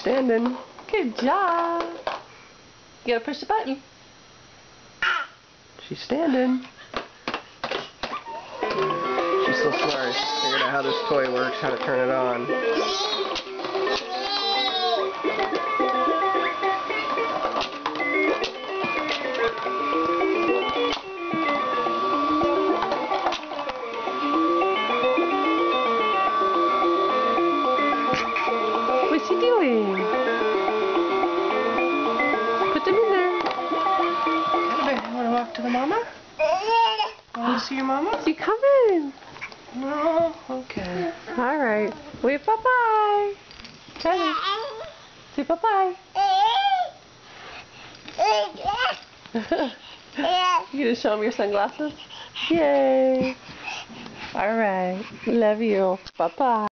standing. Good job. You gotta push the button. She's standing. She's so smart. She figured out how this toy works, how to turn it on. What's she doing? Put them in there. You want to walk to the mama? Want to see your mama? She coming. No. Okay. All right. Wait. Bye-bye. Say bye-bye. You gonna show them your sunglasses? Yay. All right. Love you. Bye-bye.